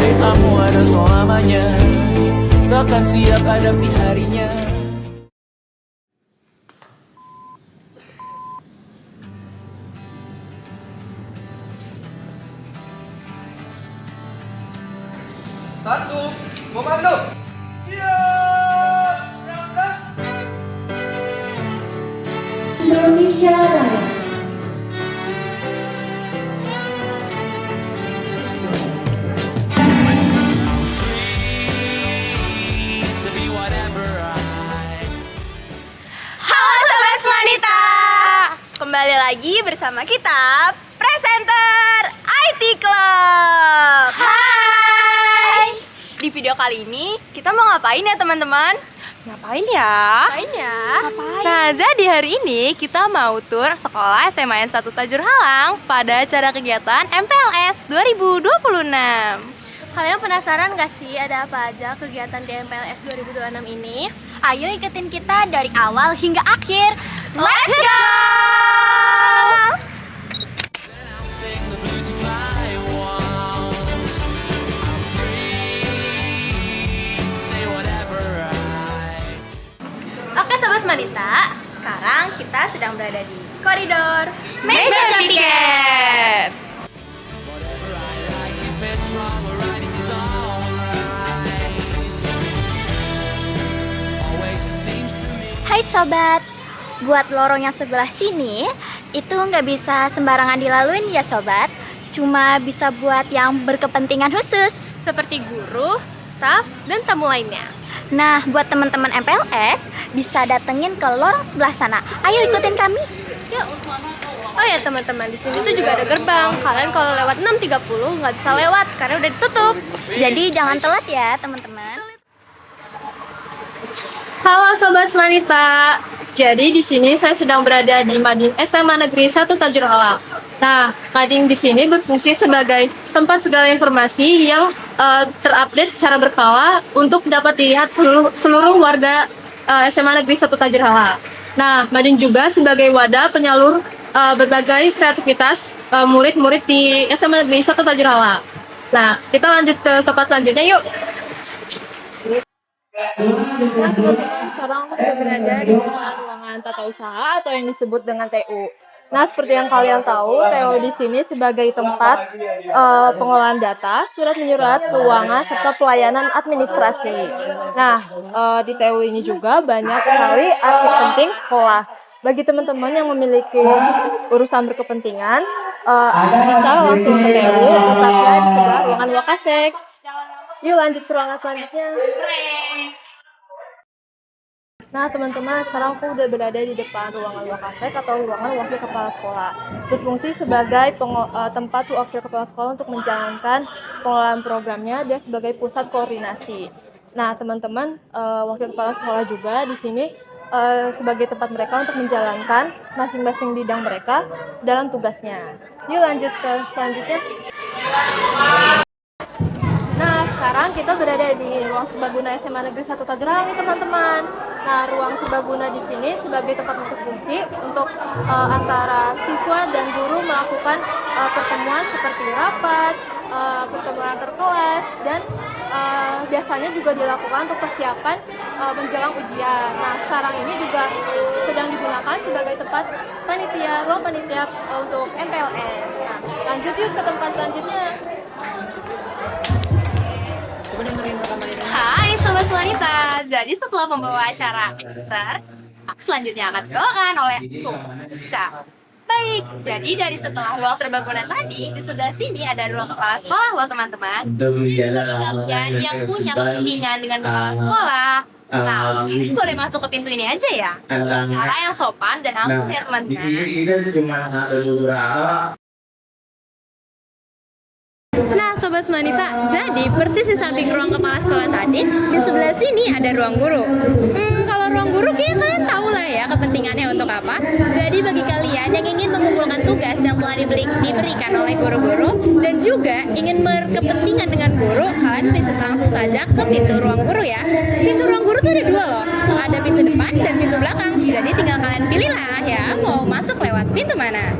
andai kamu ada selamanya, takkan siap hadapi harinya. Satu, komando. Siap. Berangkat. Indonesia Raya. Halo Sobat Wanita, kembali lagi bersama kita Presenter IT Club. Hai. Di video kali ini kita mau ngapain ya teman-teman? Ngapain ya? Nah, jadi hari ini kita mau tur sekolah SMA N 1 Tajur Halang pada acara kegiatan MPLS 2026. Kalian penasaran gak sih ada apa aja kegiatan di MPLS 2026 ini? Ayo ikutin kita dari awal hingga akhir. Let's go! Oke Sobat Wanita, sekarang kita sedang berada di koridor Meja Piket. Hai sobat, buat lorong yang sebelah sini itu nggak bisa sembarangan dilaluin ya sobat. Cuma bisa buat yang berkepentingan khusus Seperti guru, staf, dan tamu lainnya. Nah, buat teman-teman MPLS bisa datengin ke lorong sebelah sana. Ayo ikutin kami. Yuk. Oh ya teman-teman, di sini tuh juga ada gerbang. Kalian kalau lewat 6.30 nggak bisa lewat karena udah ditutup. Jadi jangan telat ya teman-teman. Halo Sobat Wanita. Jadi di sini saya sedang berada di Mading SMA Negeri 1 Tajur Halang. Nah, Mading di sini berfungsi sebagai tempat segala informasi yang terupdate secara berkala untuk dapat dilihat seluruh warga SMA Negeri 1 Tajur Halang. Nah, Mading juga sebagai wadah penyalur berbagai kreativitas murid-murid di SMA Negeri 1 Tajur Halang. Nah, kita lanjut ke tempat selanjutnya yuk. Nah teman-teman, sekarang aku sudah berada di depan ruangan tata usaha atau yang disebut dengan TU. Nah, seperti yang kalian tahu, TU di sini sebagai tempat pengolahan data, surat menyurat, keuangan, serta pelayanan administrasi. Nah, di TU ini juga banyak sekali arsip penting sekolah. Bagi teman-teman yang memiliki urusan berkepentingan, bisa langsung ke TU, letaknya di sebelah ruangan Wakasek. Yuk lanjut ke ruangan selanjutnya. Nah teman-teman, sekarang aku udah berada di depan ruangan Wakasek atau ruangan wakil kepala sekolah. Berfungsi sebagai tempat wakil kepala sekolah untuk menjalankan pengolahan programnya dan sebagai pusat koordinasi. Nah teman-teman, wakil kepala sekolah juga di sini sebagai tempat mereka untuk menjalankan masing-masing bidang mereka dalam tugasnya. Yuk lanjut ke selanjutnya. Nah, sekarang kita berada di ruang serbaguna SMA Negeri 1 Tajur Halang nih teman-teman. Nah, ruang serbaguna di sini sebagai tempat multifungsi untuk antara siswa dan guru melakukan pertemuan seperti rapat, pertemuan antar kelas, dan biasanya juga dilakukan untuk persiapan menjelang ujian. Nah, sekarang ini juga sedang digunakan sebagai tempat panitia, ruang panitia untuk MPLS. Nah, lanjut yuk ke tempat selanjutnya. Hai Sobat Wanita, jadi setelah membawa acara ekster, selanjutnya akan dibawakan oleh staff. Baik, jadi dari setelah ruang serbaguna tadi, di sebelah sini ada ruang kepala sekolah loh teman-teman. Jadi bagi kalian yang punya kepentingan dengan kepala sekolah, nah mungkin boleh masuk ke pintu ini aja ya. Dengan cara yang sopan dan aman ya teman-teman. Nah Sobat Wanita, jadi persis di samping ruang kepala sekolah tadi, di sebelah sini ada ruang guru. Kalau ruang guru kayaknya kalian tahu lah ya kepentingannya untuk apa. Jadi bagi kalian yang ingin mengumpulkan tugas yang telah diberikan oleh guru-guru dan juga ingin berkepentingan dengan guru, kalian bisa langsung saja ke pintu ruang guru ya. Pintu ruang guru tuh ada dua loh, ada pintu depan dan pintu belakang. Jadi tinggal kalian pilihlah ya mau masuk lewat pintu mana.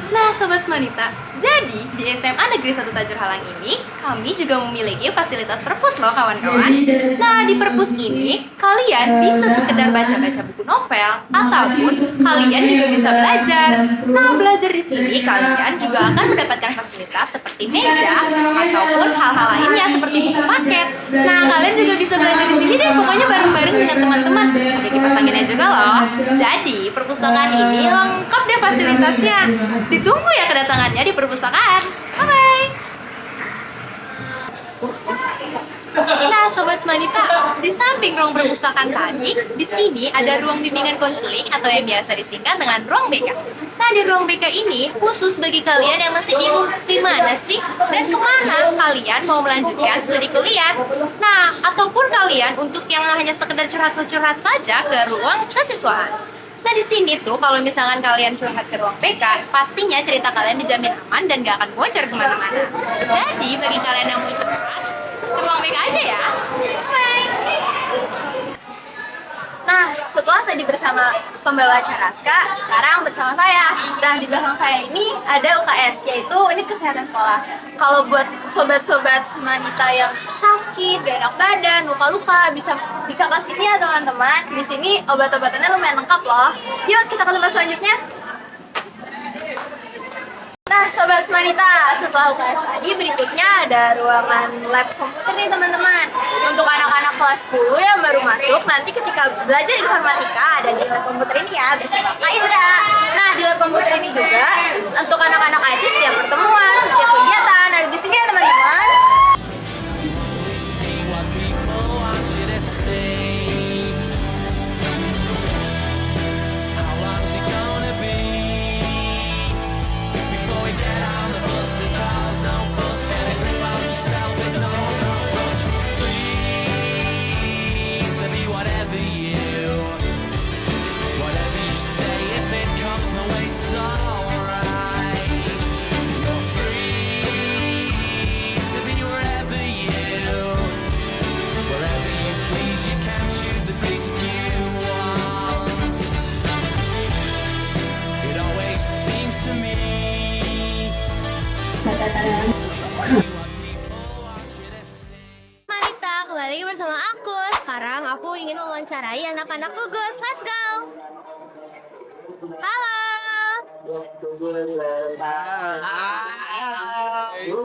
Nah Sobat Semanita, jadi di SMA Negeri 1 Tajur Halang ini, kami juga memiliki fasilitas perpus loh kawan-kawan. Nah, di perpus ini, kalian bisa sekedar baca-baca buku novel, ataupun kalian juga bisa belajar. Nah, belajar di sini kalian juga akan mendapatkan fasilitas seperti meja, ataupun hal-hal lainnya seperti buku paket. Nah, kalian juga bisa belajar di sini deh, pokoknya bareng-bareng dengan teman-teman. Ada kipas anginnya juga loh. Jadi, perpustakaan ini lengkap deh fasilitasnya. Ditunggu ya kedatangannya di perpustakaan. Bye-bye. Nah, Sobat Semanita, di samping ruang perpustakaan tadi, di sini ada ruang bimbingan konseling atau yang biasa disingkat dengan ruang BK. Nah, di ruang BK ini khusus bagi kalian yang masih bingung di mana sih dan kemana kalian mau melanjutkan studi kuliah. Nah, ataupun kalian untuk yang hanya sekedar curhat-curhat saja ke ruang kesiswaan. Nah, di sini tuh kalau misalkan kalian curhat ke ruang BK, pastinya cerita kalian dijamin aman dan gak akan bocor kemana-mana. Jadi, bagi kalian yang mau curhat, ke ruang BK aja ya. Bye. Nah, setelah tadi bersama pembawa acara Raska, sekarang bersama saya. Nah, di belakang saya ini ada UKS, yaitu Unit Kesehatan Sekolah. Kalau buat sobat-sobat Semanita yang sakit, gak enak badan, luka-luka, bisa ke sini ya teman-teman. Di sini obat-obatannya lumayan lengkap loh. Yuk kita ke tempat selanjutnya. Nah, Sobat Semanita, setelah UKS tadi berikutnya ada ruangan lab komputer nih teman-teman. Untuk anak-anak kelas 10 yang baru masuk, nanti ketika belajar informatika ada di lab komputer ini ya bersama Kak Indra. Nah, di lab komputer ini juga untuk anak-anak IT setiap pertemuan, setiap kegiatan ada di sini ya teman-teman. See what people want you to see. How long's it gonna be before we get on the bus and cars no fuss? Get a grip on yourself, it's almost much free to be whatever you say. If it comes my way, it's alright. You're free to be wherever you please. You can choose the place if you want. It always seems to me. Manita, kembali lagi bersama aku. Sekarang aku ingin mewawancarai anak-anak gugus. Let's go. Halo.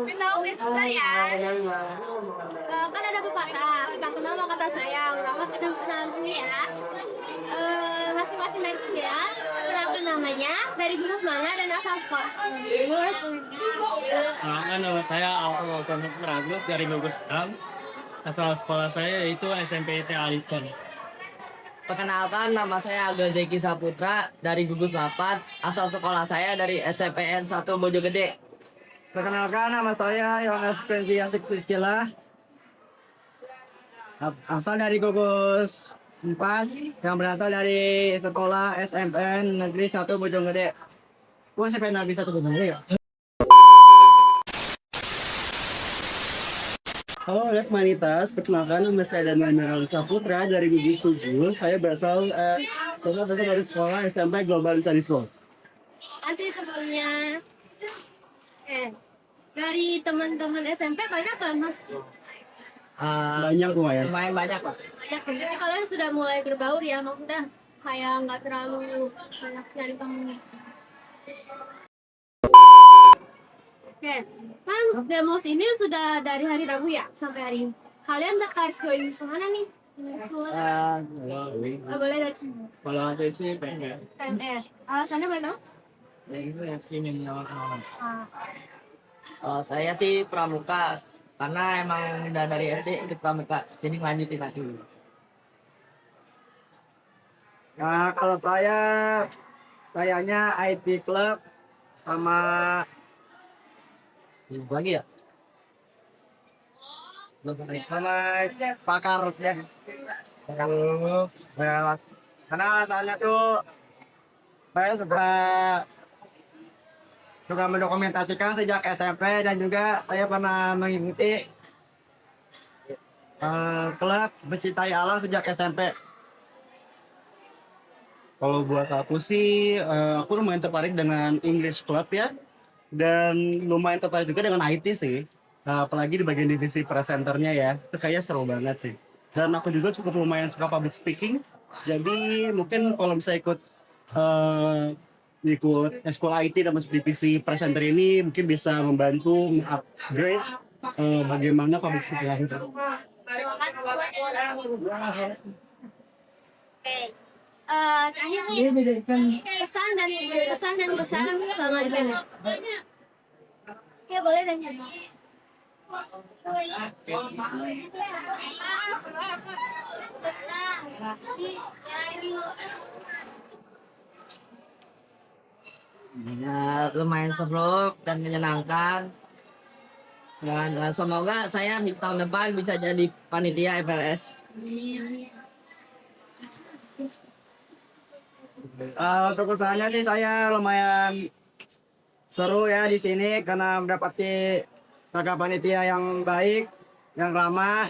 Minta waktu sebentar ya. Kan ada pepatah, tak kenal maka tak sayang. Maka kita kenalan dulu ya. Masing-masing dari tiga, kenalkan namanya, dari gugus mana dan asal sekolah. Kan nama saya Alton Ragus dari Gugus Dam. Asal sekolah saya yaitu SMP IT Alikon. Perkenalkan, nama saya Agil Zeki Saputra dari Gugus 8. Asal sekolah saya dari SMPN 1 Bojonggede. Perkenalkan, nama saya Yohanes Prenzi Asik Priskila. Asal dari gugus 4 yang berasal dari sekolah SMPN Negeri 1 Bojonggede. SMPN Negeri 1 Bojonggede ya? Halo Lesmanitas, perkenalkan nama saya Daniel Meral Saputra dari Gugus 7. Saya berasal dari sekolah SMP Global Study School. Masih sebelumnya. Dari teman-teman SMP banyak kan mas? Banyak lumayan. Lumayan banyak, Pak. Banyak. Jadi kalian sudah mulai berbaur ya, maksudnya kayak nggak terlalu banyak nyari temen. Oke, kan demos ini sudah dari hari Rabu ya sampai hari ini. Kalian tertarik ke mana nih? Sekolah? Boleh dari sini. Kalau aku sih pengen. PMS. Alasannya boleh tahu? Ya itu ya ingin nyalakan. Saya sih pramuka karena emang udah dari SD ikut pramuka, jadi lanjutin lagi. Nah, kalau sayanya IT Club sama Lagi ya? pakar ya. Karena alasannya tuh saya sudah mendokumentasikan sejak SMP dan juga saya pernah mengikuti klub mencintai alam sejak SMP. Kalau buat aku sih, aku lumayan tertarik dengan English Club ya. dan lumayan tertarik juga dengan IT sih. Nah, apalagi di bagian divisi presenternya ya, itu kayaknya seru banget sih. Dan aku juga cukup lumayan suka public speaking, jadi mungkin kalau bisa ikut eskul IT dan masuk divisi presenter ini mungkin bisa membantu upgrade bagaimana public speaking aku. Terakhir nih, pesan dan pesan selama di PNS. Ya boleh dan ya. Ya, lumayan seru dan menyenangkan. Dan semoga saya di tahun depan bisa jadi panitia FLS. Untuk usahanya sih saya lumayan seru ya di sini karena mendapati kakak panitia yang baik, yang ramah.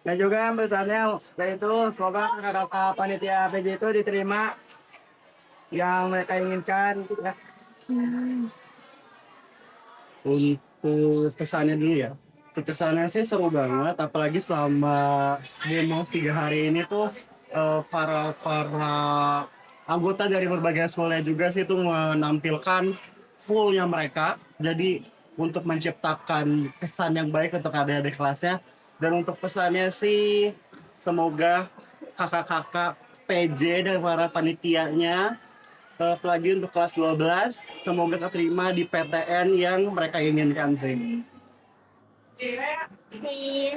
Dan juga besarnya yaitu semoga kakak panitia PJ itu diterima yang mereka inginkan ya. Untuk pesannya dulu ya. Untuk pesannya sih seru banget, apalagi selama demo 3 hari ini tuh para anggota dari berbagai sekolah juga sih itu menampilkan fullnya mereka. Jadi untuk menciptakan kesan yang baik untuk adik-adik kelasnya. Dan untuk pesannya sih semoga kakak-kakak PJ dan para panitianya apalagi untuk kelas 12 semoga keterima di PTN yang mereka inginkan sih. Terakhir,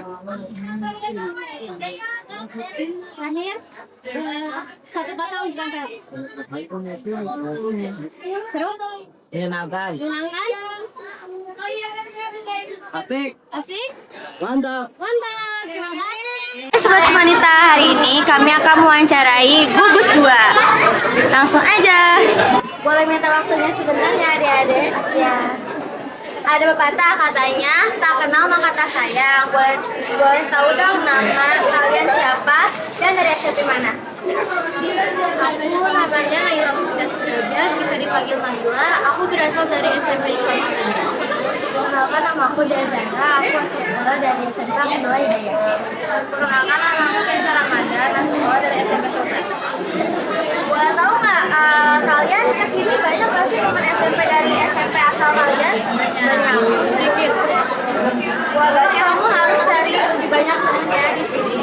satu kata ujian PLS. Seru? Menyenangkan. Menyenangkan? Asik. Asik? Mantap. Mantap! Terima kasih. Sobat Semanita, hari ini kami akan mewawancarai gugus 2. Langsung aja. Boleh minta waktunya sebentar ya adik-adik? Ya. Ada pepatah katanya, tak kenal maka tak sayang. Boleh tahu dong nama kalian siapa dan dari SMP mana? Aku namanya Naila Muda Sudrajat, bisa dipanggil Naila. Aku berasal dari SMP Islam. Perkenalkan, nama aku Zahra. Aku asal sekolah dari SMK Nurul Hidayah. Perkenalkan, nama aku Kesha Ramadan. Aku sekolah dari SMP Sobat. Boleh tahu nggak kalian kesini banyak nggak sih teman SMP dari SMP asal kalian? Banyak, sedikit. Wah, berarti kamu harus cari lebih banyak temennya di sini.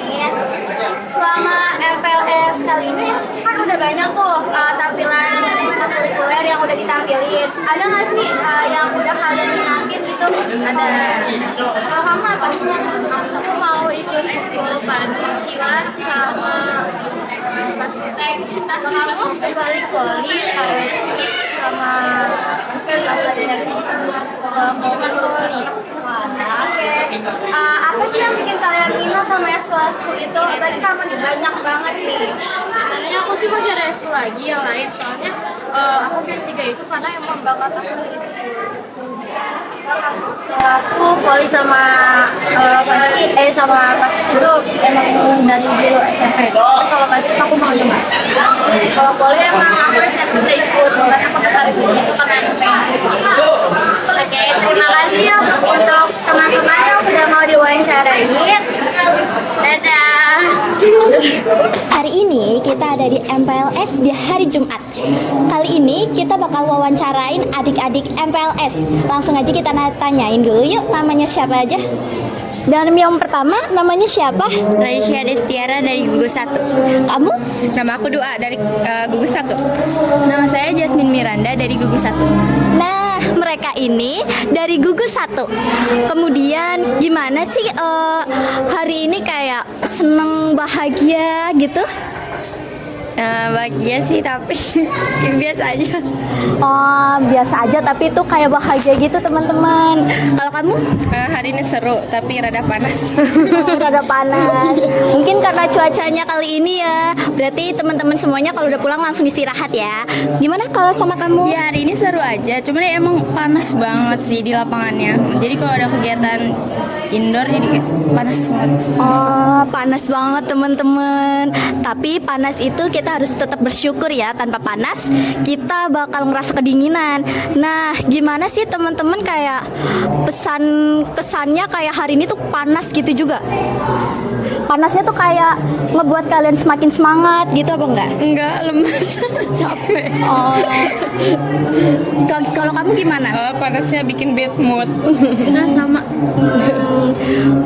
Selama MPLS kali ini kan udah banyak tuh tampilan ekstrakurikuler yang udah ditampilin. Ada nggak sih yang udah kalian minatin gitu? Ada. Kalau kamu apa? Aku mau ikut ekskul padu, silat, sama basket. Kalau kamu balik voli, sama voli. Oke. Apa sih yang bikin kalian minat sama ekskul itu? Apalagi kamu banyak banget nih. Sebenarnya aku sih masih ada ekskul lagi yang lain. Soalnya aku pilih 3 itu karena emang bakat aku dari situ. Aku voli sama basket, sama basket itu emang dari dulu SMP. Kalau basket aku mau coba. Kalau voli emang aku SMP udah ikut, makanya aku tertarik di situ karena Oke, terima kasih ya untuk teman-teman yang sudah mau diwawancarai. Dadah. Hari ini kita ada di MPLS di hari Jumat. Kali ini kita bakal wawancarain adik-adik MPLS. Langsung aja kita tanyain dulu yuk, namanya siapa aja? Dan yang pertama, namanya siapa? Raisya Destiara dari gugus 1. Kamu? Nama aku Doa dari gugus 1. Nama saya Jasmine Miranda dari gugus 1. Nah, mereka ini dari gugus 1. Kemudian gimana sih hari ini kayak seneng, bahagia gitu? Bahagia sih tapi biasa aja. Oh, biasa aja tapi itu kayak bahagia gitu teman-teman. Kalau kamu? Hari ini seru tapi rada panas. Rada panas. Mungkin karena cuacanya kali ini ya. Berarti teman-teman semuanya kalau udah pulang langsung istirahat ya. Gimana kalau sama kamu? Ya hari ini seru aja, cuman emang panas banget sih di lapangannya. Jadi kalau ada kegiatan indoor jadi kayak panas banget. Oh, panas banget teman-teman. Tapi panas itu kita kita harus tetap bersyukur ya, tanpa panas kita bakal ngerasa kedinginan. Nah, gimana sih teman-teman kayak pesan kesannya kayak hari ini tuh panas gitu juga? Panasnya tuh kayak ngebuat kalian semakin semangat gitu apa enggak? Enggak, lemas. Capek. Oh. Kalau kamu gimana? Panasnya bikin bad mood. Nah, sama.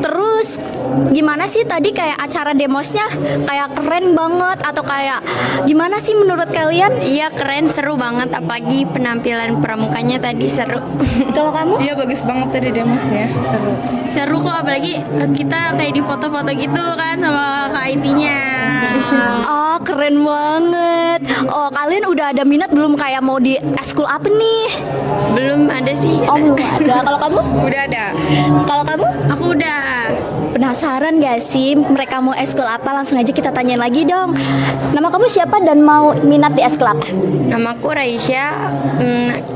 Terus gimana sih tadi kayak acara demosnya kayak keren banget atau kayak gimana sih menurut kalian? Iya, keren, seru banget, apalagi penampilan pramukanya tadi seru. Kalau kamu? Iya, bagus banget tadi demosnya, seru. Seru kok, apalagi kita kayak di foto-foto gitu kan sama Kak IT-nya. Oh, keren banget. Oh, kalian udah ada minat belum kayak mau di eskul apa nih? Belum ada sih. Oh, belum ada. Kalau kamu? Udah ada. Kalau kamu? Aku udah. Penasaran gak sih mereka mau eskul apa? Langsung aja kita tanyain lagi dong. Nama kamu siapa dan mau minat di eskul apa? Namaku Raisya.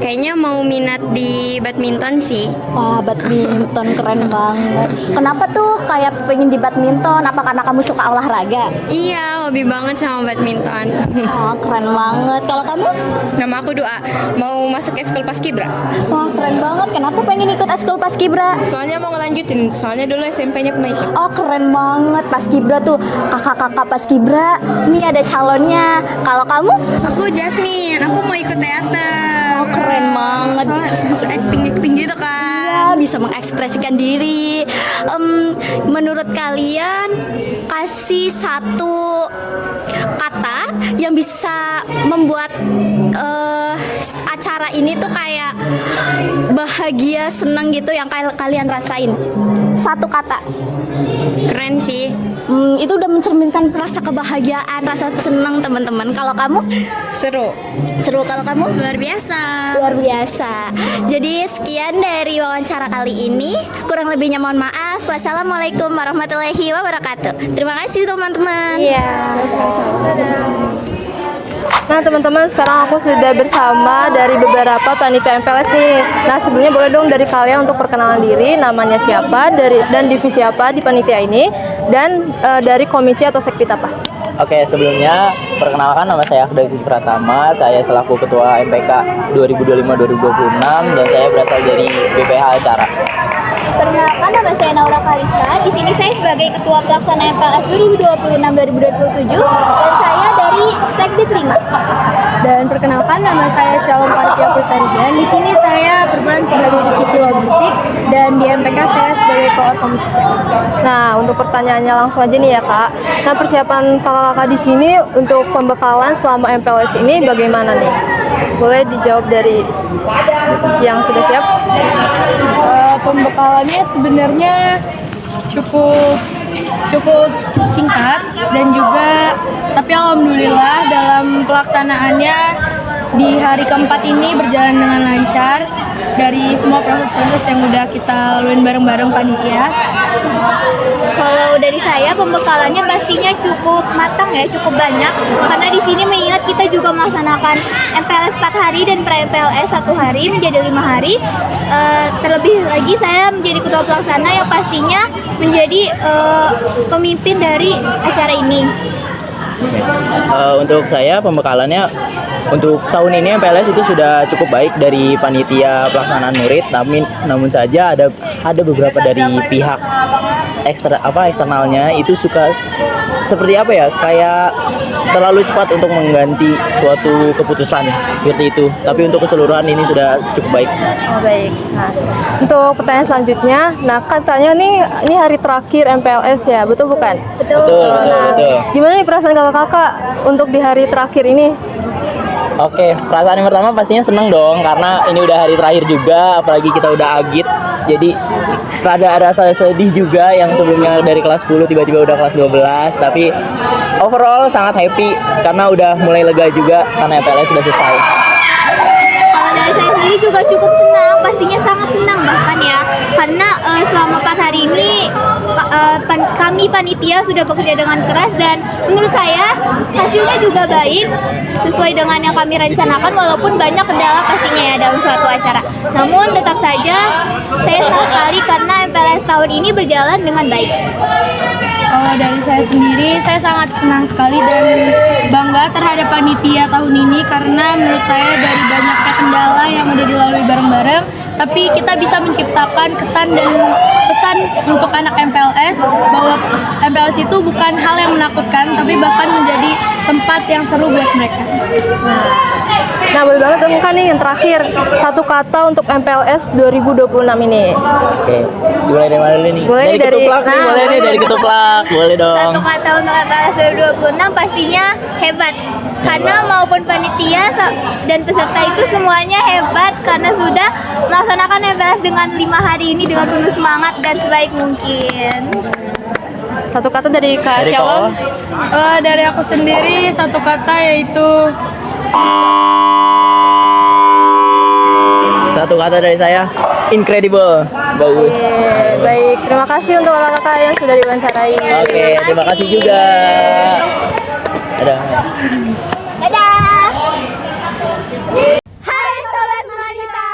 Kayaknya mau minat di badminton sih. Wah, badminton keren banget. Kenapa tuh kayak pengen di badminton? Apa karena kamu suka olahraga? Iya, hobi banget sama badminton. Oh, keren banget. Kalau kamu? Nama aku Doa, mau masuk eskul paskibra. Wah, keren banget. Kenapa pengen ikut eskul paskibra? Soalnya mau ngelanjutin, soalnya dulu SMP-nya pernah ikut. Oh, keren banget paskibra tuh. Kakak-kakak paskibra, ini ada calonnya. Kalau kamu? Aku Jasmine, aku mau ikut teater. Oh, keren banget. Soalnya bisa acting gitu kan. Ya, bisa mengekspresikan diri. Menurut kalian, kasih satu kata yang bisa membuat acara ini tuh kayak bahagia, senang gitu yang kalian rasain. Satu kata. Keren sih. Itu udah mencerminkan rasa kebahagiaan, rasa senang teman-teman. Kalau kamu? Seru. Seru. Kalau kamu? Luar biasa. Luar biasa. Jadi sekian dari wawancara kali ini. Kurang lebihnya mohon maaf. Wassalamualaikum warahmatullahi wabarakatuh. Terima kasih teman-teman. Iya. Nah teman-teman, sekarang aku sudah bersama dari beberapa panitia MPLS nih. Nah sebelumnya boleh dong dari kalian untuk perkenalan diri, namanya siapa, dan divisi apa di panitia ini, dan dari komisi atau sekbid apa. Oke, sebelumnya perkenalkan nama saya Akhdasi Pratama, saya selaku Ketua MPK 2025-2026 dan saya berasal dari BPH Acara. Perkenalkan, nama saya Naura Kalista. Di sini saya sebagai Ketua Pelaksana MPLS 2026-2027 dan saya dari Sekbid 5. Dan perkenalkan, nama saya Shalom Partia Putarian. Di sini saya berperan sebagai divisi logistik dan di MPK saya sebagai koor komisi C. Nah, untuk pertanyaannya langsung aja nih ya Kak. Nah, persiapan kakak-kakak di sini untuk pembekalan selama MPLS ini bagaimana nih? Boleh dijawab dari yang sudah siap? Pembekalannya sebenarnya cukup singkat dan juga tapi alhamdulillah dalam pelaksanaannya di hari keempat ini berjalan dengan lancar dari semua proses-proses yang udah kita laluin bareng-bareng panitia. Kalau dari saya pembekalannya pastinya cukup matang ya, cukup banyak karena di sini mengingat kita juga melaksanakan MPLS 4 hari dan pre-MPLS 1 hari menjadi 5 hari. Terlebih lagi saya menjadi ketua pelaksana yang pastinya menjadi pemimpin dari acara ini. Untuk saya pembekalannya untuk tahun ini MPLS itu sudah cukup baik dari panitia pelaksanaan murid, namun saja ada beberapa dari pihak eksternalnya itu suka seperti apa ya, kayak terlalu cepat untuk mengganti suatu keputusan seperti itu. Tapi untuk keseluruhan ini sudah cukup baik. Oh, baik. Nah, untuk pertanyaan selanjutnya, nah katanya nih ini hari terakhir MPLS ya, betul bukan? Betul. Gimana nih perasaan kakak untuk di hari terakhir ini? Oke, perasaan yang pertama pastinya seneng dong karena ini udah hari terakhir juga, apalagi kita udah agit. Jadi ada rasa sedih juga yang sebelumnya dari kelas 10 tiba-tiba udah kelas 12, tapi overall sangat happy karena udah mulai lega juga karena MPLS sudah selesai. Kalau dari saya sendiri juga cukup senang, pastinya sangat senang bahkan ya, karena selama 4 hari ini kami panitia sudah bekerja dengan keras dan menurut saya hasilnya juga baik sesuai dengan yang kami rencanakan walaupun banyak kendala pastinya ya dalam suatu acara. Namun tetap saja saya senang sekali karena MPLS tahun ini berjalan dengan baik. Kalau dari saya sendiri, saya sangat senang sekali dan bangga terhadap panitia tahun ini karena menurut saya dari banyaknya kendala yang udah dilalui bareng-bareng, tapi kita bisa menciptakan kesan dan pesan untuk anak MPLS bahwa MPLS itu bukan hal yang menakutkan, tapi bahkan menjadi tempat yang seru buat mereka. Nah, boleh banget dong kan nih yang terakhir, satu kata untuk MPLS 2026 ini. Oke, dimulai dari mana dulu nih? Boleh dari dari- ketuplak nih, nah, boleh nih boleh. dari ketuplak, boleh dong. Satu kata untuk MPLS 2026 pastinya hebat. Karena maupun panitia dan peserta itu semuanya hebat karena sudah melaksanakan MPLS dengan 5 hari ini dengan penuh semangat dan sebaik mungkin. Satu kata dari Kak Dari Syawal. Dari aku sendiri satu kata yaitu Satu kata dari saya, incredible. Bagus. Oke, baik. Terima kasih untuk kakak-kakak yang sudah diwawancarai. Oke, terima kasih juga. Dadah. Dadah. Hai Sobat Wanita.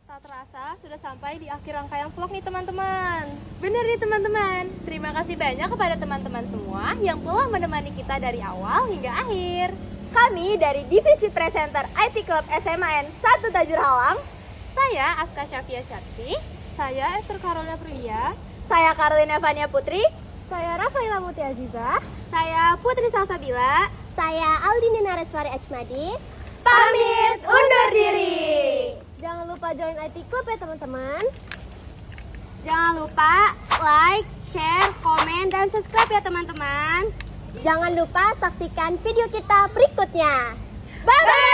tak terasa sudah sampai di akhir rangkaian vlog nih teman-teman. Bener nih teman-teman. Terima kasih banyak kepada teman-teman semua yang telah menemani kita dari awal hingga akhir. Kami dari Divisi Presenter IT Club SMAN 1 Tajur Halang. Saya Aska Syafia Syarsi. Saya Esther Carolina Priya. Saya Karolina Vania Putri. Saya Rafaela Muti Aziza. Saya Putri Salsabila. Saya Aldini Nareswari Ajmadi. Pamit undur diri. Jangan lupa join IT Club ya teman-teman. Jangan lupa like, share, komen, dan subscribe ya teman-teman. Jangan lupa saksikan video kita berikutnya. Bye bye.